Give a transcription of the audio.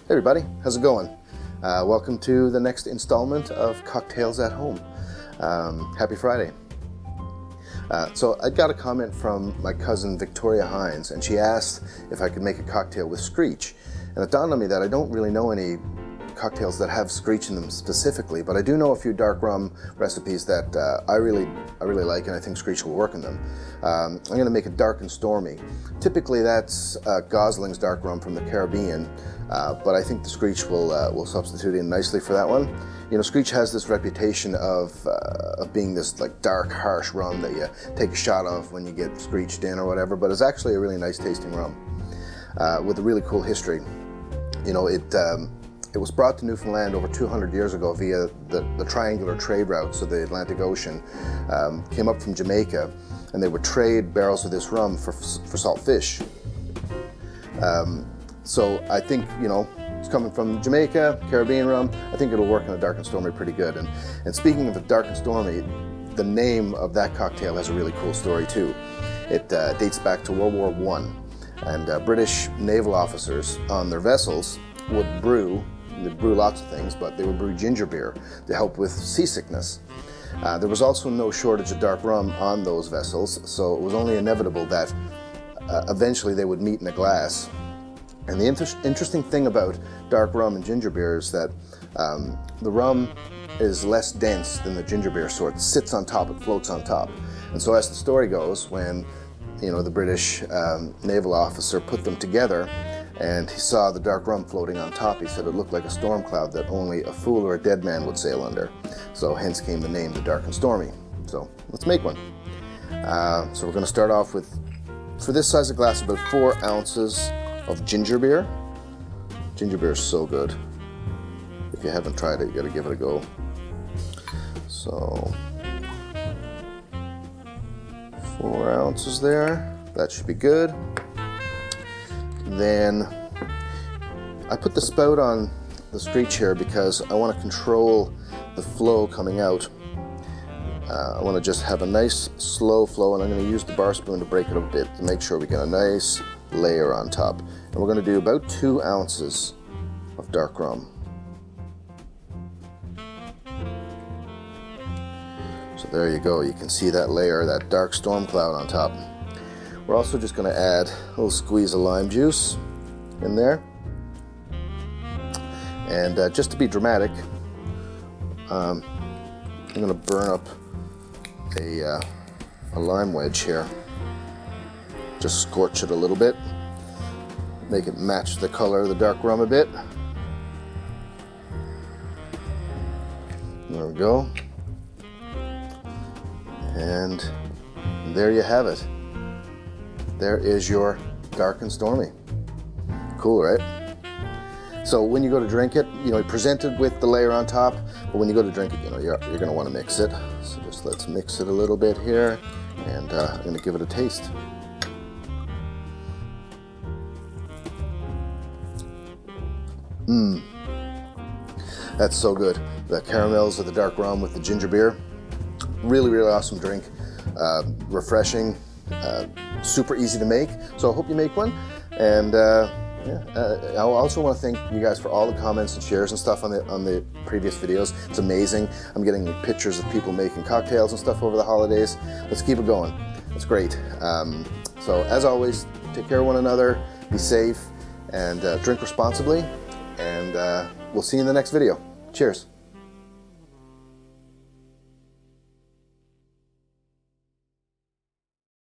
Hey everybody, how's it going? Welcome to the next installment of Cocktails at Home. Happy Friday. So I got a comment from my cousin Victoria Hines, and she asked if I could make a cocktail with Screech. And it dawned on me that I don't really know any cocktails that have Screech in them specifically, but I do know a few dark rum recipes that I really like, and I think Screech will work in them. I'm going to make a dark and stormy. Typically that's Gosling's dark rum from the Caribbean, but I think the Screech will substitute in nicely for that one. You know, Screech has this reputation of being this like dark, harsh rum that you take a shot of when you get screeched in or whatever, but it's actually a really nice tasting rum with a really cool history. You know, it was brought to Newfoundland over 200 years ago via the triangular trade routes of the Atlantic Ocean. Came up from Jamaica, and they would trade barrels of this rum for salt fish. So I think, you know, it's coming from Jamaica, Caribbean rum. I think it'll work in a dark and stormy pretty good. And speaking of the dark and stormy, the name of that cocktail has a really cool story too. It dates back to World War I, and British naval officers on their vessels would brew lots of things, but they would brew ginger beer to help with seasickness. There was also no shortage of dark rum on those vessels, so it was only inevitable that eventually they would meet in a glass. And the interesting thing about dark rum and ginger beer is that the rum is less dense than the ginger beer, so it sits on top, it floats on top. And so as the story goes, when the British naval officer put them together, and he saw the dark rum floating on top, he said it looked like a storm cloud that only a fool or a dead man would sail under. So hence came the name, the dark and stormy. So let's make one. So we're going to start off with, for this size of glass, about 4 ounces of ginger beer. Ginger beer is so good. If you haven't tried it, you got to give it a go. So 4 ounces there. That should be good. Then I put the spout on the Screech here because I want to control the flow coming out. I want to just have a nice slow flow, and I'm going to use the bar spoon to break it a bit to make sure we get a nice layer on top. And we're going to do about 2 ounces of dark rum. So there you go, you can see that layer, that dark storm cloud on top. We're also just going to add a little squeeze of lime juice in there. And just to be dramatic, I'm going to burn up a lime wedge here. Just scorch it a little bit. Make it match the color of the dark rum a bit. There we go. And there you have it. There is your dark and stormy. Cool, right? So when you go to drink it, present it with the layer on top, but when you go to drink it, you're going to want to mix it. So just let's mix it a little bit here, and I'm going to give it a taste. That's so good. The caramels of the dark rum with the ginger beer. Really, really awesome drink. Refreshing. Super easy to make, so I hope you make one. And I also want to thank you guys for all the comments and shares and stuff on the previous videos. It's amazing. I'm getting pictures of people making cocktails and stuff over the holidays. Let's keep it going. It's great. So as always, take care of one another, be safe, and drink responsibly. And we'll see you in the next video. Cheers.